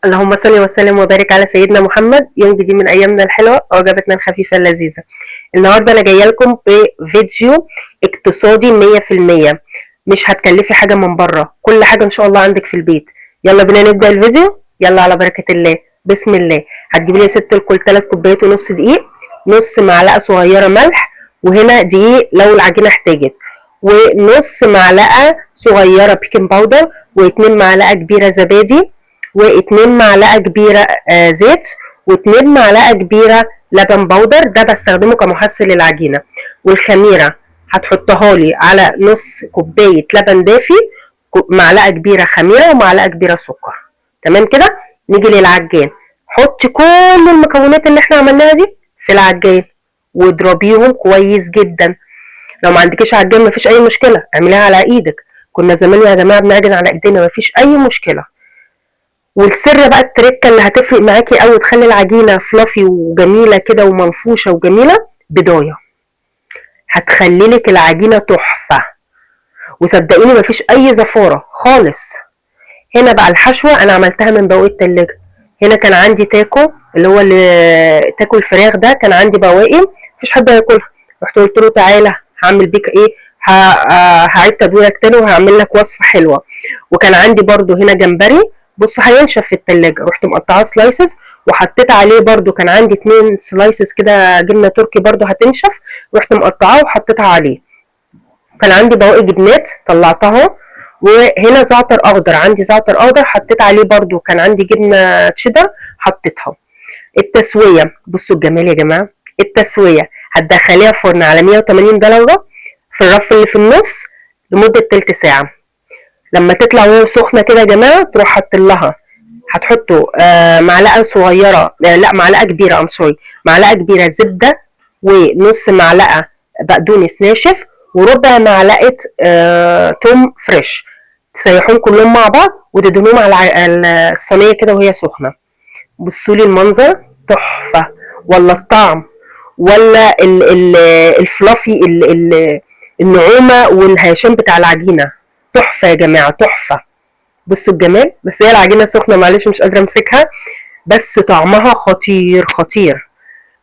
اللهم صل وسلم وبارك على سيدنا محمد. يوم جديد من ايامنا الحلوه وجبتنا الخفيفه اللذيذه. النهارده انا جايه لكم بفيديو اقتصادي 100%. مش هتكلفي حاجه من بره، كل حاجه ان شاء الله عندك في البيت. يلا بينا نبدا الفيديو. يلا على بركه الله، بسم الله. هتجيبي لي يا ست الكل 3 كوبايات ونص دقيق، نص معلقه صغيره ملح، وهنا دقيق لو العجينه احتاجت، ونص معلقه صغيره بيكنج باودر، و2 معلقه كبيره زبادي، و2 معلقه كبيره زيت، و2 معلقه كبيره لبن بودر، ده بستخدمه كمحسن للعجينه. والخميره هتحطها لي على نص كوبايه لبن دافي، معلقه كبيره خميره ومعلقه كبيره سكر. تمام كده. نيجي للعجان، حطي كل المكونات اللي احنا عملناها دي في العجان واضربيهم كويس جدا. لو ما عندكيش عجان مفيش اي مشكله، اعمليها على ايدك. كنا زمان يا جماعه بنعجن على ايدينا، مفيش اي مشكله. والسر بقى التركه اللي هتفرق معاكي قوي تخلي العجينه فلافي وجميله كده ومنفوشه وجميله، بضايه هتخلي لك العجينه تحفه، وصدقيني مفيش اي زفاره خالص. هنا بقى الحشوه انا عملتها من بواقي التلاجة. هنا كان عندي تاكو، اللي هو اللي تاكو الفراخ ده، كان عندي بواقي مفيش حد هياكلها. رحت قلت له تعالى هعمل بيك ايه، هعيد تدويرك تاني وهعمل لك وصفه حلوه. وكان عندي برده هنا جمبري، بصوا هينشف في التلاجة، رحت مقطعاه سلايسز وحطيت عليه برده. كان عندي 2 سلايسز كده جبنه تركي برده هتنشف، رحت مقطعاه وحطيتها عليه. كان عندي بواقي جبنات طلعتها. وهنا زعتر اخضر، عندي زعتر اخضر حطيت عليه برده. كان عندي جبنه تشيدر حطيتها. التسويه، بصوا الجمال يا جماعه. التسويه هتدخليها فرن على 180 درجه في الرف اللي في النص لمده تلت ساعه. لما تطلع وهي سخنه كده يا جماعه تروح حاطين لها، هتحطوا معلقه صغيره، لا معلقه كبيره، معلقه كبيره زبده، ونص معلقه بقدونس ناشف، وربع معلقه توم فريش. تسيحوهم كلهم مع بعض وتدهنوهم على الصينيه كده وهي سخنه. بصوا لي المنظر تحفه، ولا الطعم، ولا الفلافي، النعومه والهيشان بتاع العجينه. تحفه يا جماعه تحفه. بصوا الجمال. بس هي العجينه سخنه معلش مش قادره امسكها، بس طعمها خطير خطير.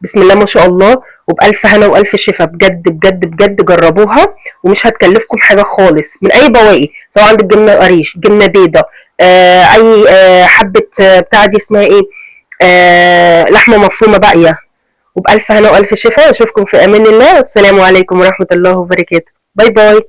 بسم الله ما شاء الله، وبألف هنا وألف شفا. بجد بجد بجد جربوها، ومش هتكلفكم حاجه خالص. من اي بواقي، سواء عندك جبنه قريش، جبنه بيضه، اي حبه بتاع دي اسمها ايه، لحمه مفرومه باقيه. وبألف هنا وألف شفا. اشوفكم في امان الله. والسلام عليكم ورحمه الله وبركاته. باي باي.